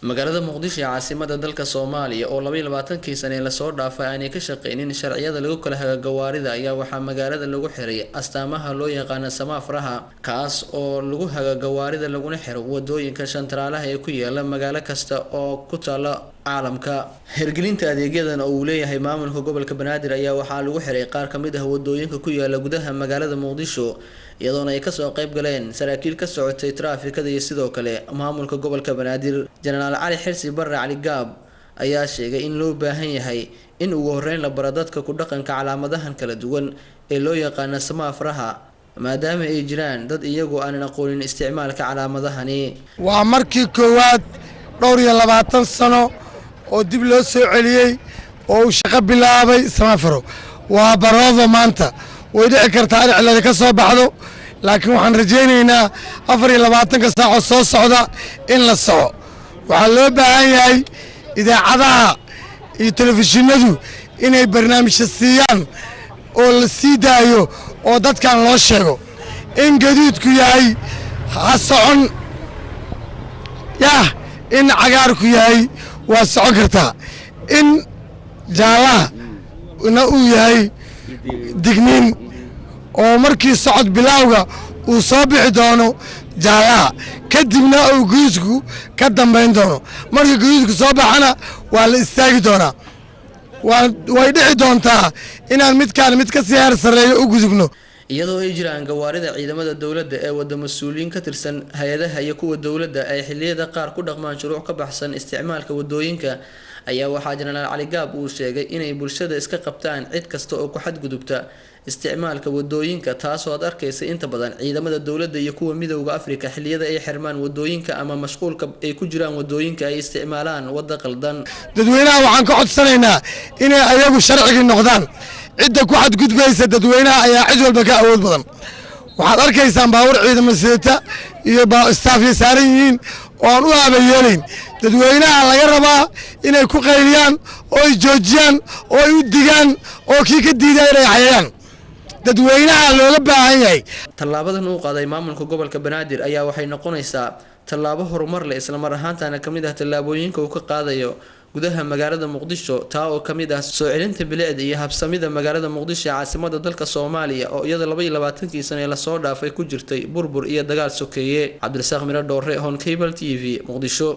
magaalada Muqdisho caasimada dalka Soomaaliya oo 22 sano la soo dhaafay aanay ka shaqeynin sharciyada lagu kala haga gawaarida ayaa waxa magaalada lagu xiray astaamaha loo yaqaan samaafraha kaas oo lagu haga gawaarida laguna xiro wadooyinka shantraalaha ee ku yaala magaalo kasta oo ku taala caalamka hirgelinta adeegyadan oo uu leeyahay maamulka gobolka Banaadir ayaa waxa lagu xiray qaar kamid ah wadooyinka ku yaala gudaha magaalada Muqdisho iyadoona ay ka soo qayb galeen saraakiil ka socotay traafikada iyo sidoo kale maamulka gobolka Banaadir General Ali Xirsi Barre Ali Gaab ayaa sheegay in loo baahan yahay in ugu horeyn la baro dadka ku dhaqanka calaamadahan kala duwan ee loo yaqaan samaafraha maadaama ay jiraan dad iyagu aan aqoonin isticmaalka calaamadahani waa markii koowaad dhowr iyo 20 sano oo dib loo soo celiyay oo shaqo bilaabay samaafro waa baroodo maanta way dhici kartaa in cilad ka soo baxdo laakiin waxaan rajaynaynaa 24 saac soo socda in la soco waxa loo baahan yahay idaacadaha iyo telefishinadu inay barnaamijyo siiyaan oo la sii daayo oo dadkan loo sheego in gaduudku yahay socon in cagaarku yahay waa socon kartaa in jaalaha uu yahay digniin oo markii socod bilawga uu soo bixi doono jaalaha kadibna uu guusku ka dambeyn doono markii guusku soo baxana waa la istaagi doonaa way dhici doontaa inaan mid ka sii heer sareeyo u gudubno iyadoo ay jiraan gawaarida ciidamada dawladda ee wada mas'uuliyiin ka tirsan hay'adaha iyo kuwa dawladda ay xilliyada qaar ku dhaqmaan shuruuc ka baxsan isticmaalka wadooyinka ayaa waxaa General Ali Gaab uu sheegay inay bulshada iska qabtaan cid kasta oo ku xadgudubta isticmaalka wadooyinka taasoo aad arkaysa inta badan ciidamada dawladda iyo kuwa midowga Afrika xilliyada ay xirmaan wadooyinka ama mashquulka ay ku jiraan wadooyinka ay isticmaalaan wada qaldan dadweynaha waxaan ka codsanaynaa inay ayagu sharciga noqdaan cidda ku xadgudbaysa dadweynaha ayaa cid walba ka awood badan waxaad arkaysaan baawar ciidamada sidata iyo staff saaran yihiin oo aan u aabayeelin dadweynaha laga rabaa inay ku qayliyaan oo ay joojiyaan oo ay u digaan oo kii ka diiday inay xayayaan dadweynaha looga baahan yahay tallaabadan uu qaaday maamulka gobolka Banaadir ayaa waxay noqonaysaa tallaabo horumar leh isla mar ahaantaana kamid ah tallaabooyinka uu ka qaadayo gudaha magaalada Muqdisho taa oo kamid ah soo celinta bilicda iyo habsamida magaalada Muqdisho caasimada dalka Soomaaliya oo iyada 22 sano la soo dhaafay ku jirtay burbur iyo dagaal sokeeye Cabdirasaaq Miro Dhoore Hon Cable TV Muqdisho